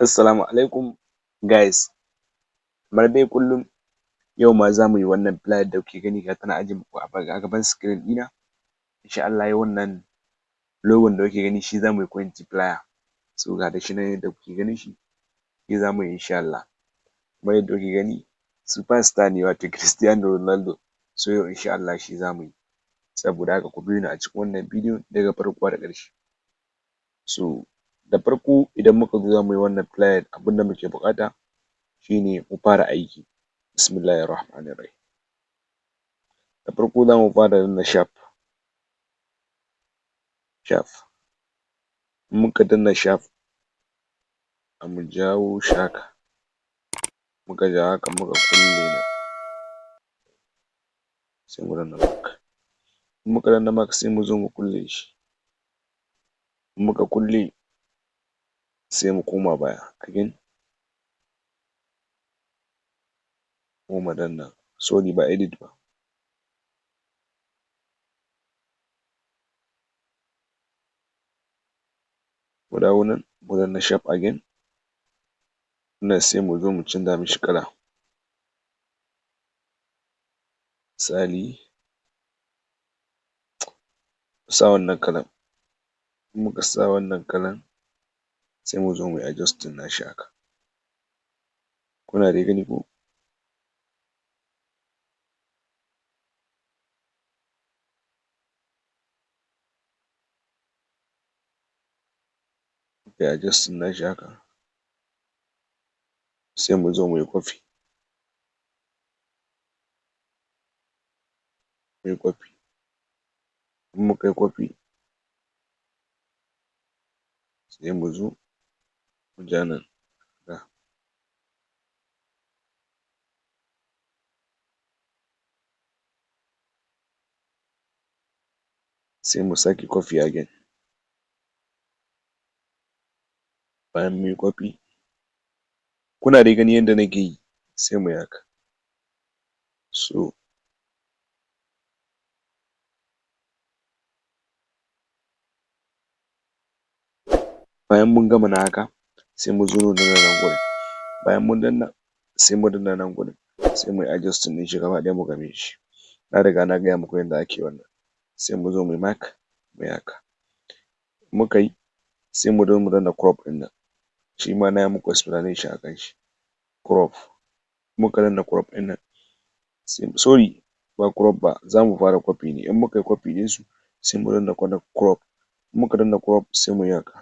Assalamu alaikum guys, kamar dai kullum yau ma za mu yi wannan flyer da kuke gani ga ta nan aje muku a gaban screen ɗina. Insha Allah yau wannan logon da kuke gani shi za mu yi quality flyer, so ga shi nan yadda kuke ganin shi, shi za mu yi insha Allah. Kamar yadda kuke gani superstar ne wato Cristiano Ronaldo, so yau insha Allah shi za mu yi, saboda haka ku biyo ni a cikin wannan bidiyon daga farko har ƙarshe. So da farko idan muka zo za mu yi wannan flyer abin da muke buƙata shi ne mu fara aiki. Bismillahir Rahmanir Rahim. Da farko za mu fara danna shaf, in muka danna shaf za mu jawo shi haka, muka ja haka muka kulle nan sai mu danna mark. In muka danna mark sai mu zo mu kulle shi, in muka kulle sai mu koma baya again ko mu danna sorry ba edit ba. Mu dawo nan mu danna shaf again, nan sai mu zo mu canza mishi kala. Misali mu sa wannan kalan, in muka sa wannan kalan sai mu zo mu yi adjusting nashi haka. Kuna dai gani ko? Muka yi adjusting nashi haka sai mu zo mu yi copy, in muka yi copy sai mu zo mu ja nan haka, sai mu sake copy again. Bayan mun yi copy, kuna dai gani yadda nake yi sai mu yi haka. So bayan mun gama na haka sai mu zo mu danna nan gurin, bayan mun danna sai mu danna nan gurin sai mu yi adjusting ɗin shi gaba ɗaya mu game shi. Na riga na gaya muku yadda ake wannan, sai mu zo mu yi mark mu yi haka, in muka yi sai mu zo mu danna crop ɗin nan, shi ma na yi muku explanation a kan shi, crop. In muka danna crop ɗin nan sorry ba crop ba, za mu fara copy ne, in muka yi copy ɗinsu sai mu danna crop, in muka danna crop sai mu yi haka,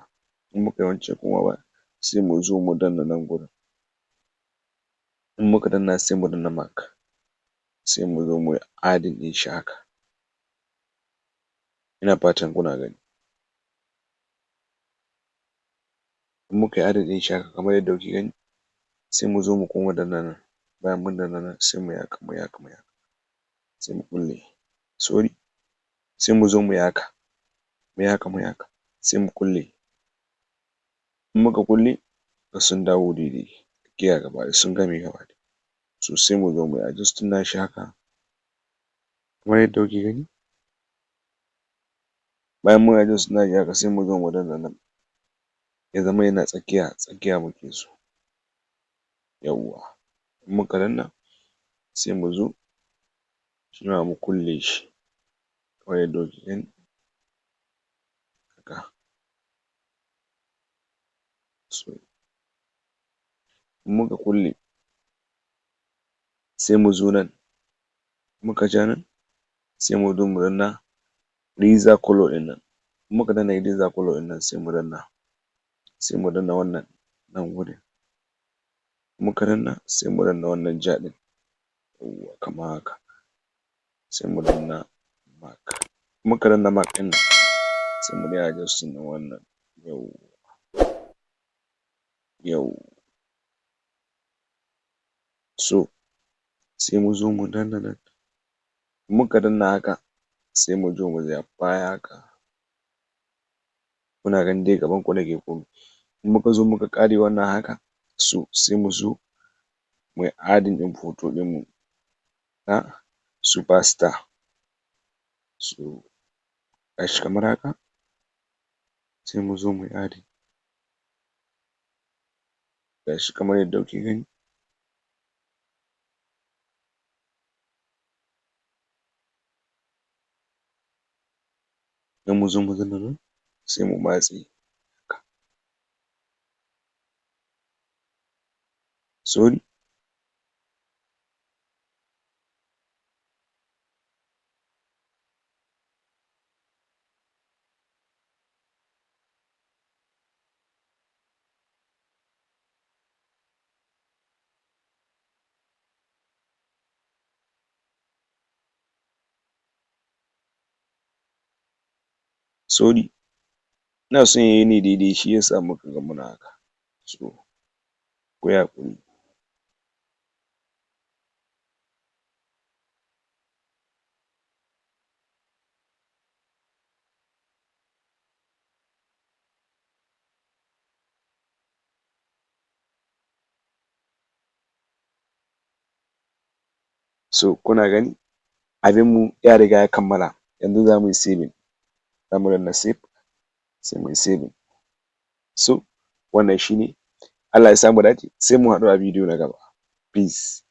in muka yi wancan kuma baya sai mu zo mu danna nan gurin, in muka danna sai mu danna mark, sai mu zo mu yi adding ɗin shi haka. Ina fatan kuna gani. In muka yi adding ɗin shi haka kamar yadda kuke gani sai mu zo mu koma danna nan, bayan mun danna nan sai mu yi haka mu yi haka mu yi haka sai mu kulle sorry sai mu zo mu yi haka mu yi haka mu yi haka sai mu kulle. In muka kulle sun dawo daidai tsakiya gaba ɗaya sun game gaba ɗaya, so sai mu zo mu yi adjusting nashi haka kamar yadda kuke gani. Bayan mun yi adjusting nashi haka sai mu zo mu danna nan, ya zama yana tsakiya, tsakiya muke so, yawwa. In muka danna sai mu zo shi ma mu kulle shi kamar yadda kuke gani haka. So in muka kulle sai mu zo nan, muka ja nan sai mu zo mu danna eraser colour ɗin nan, in muka danna eraser colour ɗin nan sai mu danna wannan nan wurin, in muka danna sai mu danna wannan ja ɗin, yawwa kamar haka sai mu danna mark. In muka danna mark ɗin nan sai mu yi adjusting ɗin wannan, yawwa. So sai mu zo mu danna nan, in muka danna haka sai mu zo mu ja baya haka, kuna gani dai gaban ku nake komai. In muka zo muka ƙare wannan haka so sai mu zo mu yi adding ɗin photo ɗinmu na superstar, so ga shi kamar haka sai mu zo mu yi adding. gashi kamar yadda kuke gani. Idan mu zo mu danna nan sai mu matse haka. Sorry. Sorry. Ina son yayi ne daidai shi yasa muka ga muna haka. So kuyi haƙuri. So kuna gani abinmu ya riga ya kammala, yanzu za mu yi saving. Za mu danna save sai mu yi saving. So wannan shi ne. Allah ya sa mu dace sai mu haɗu a bidiyo na gaba. Peace.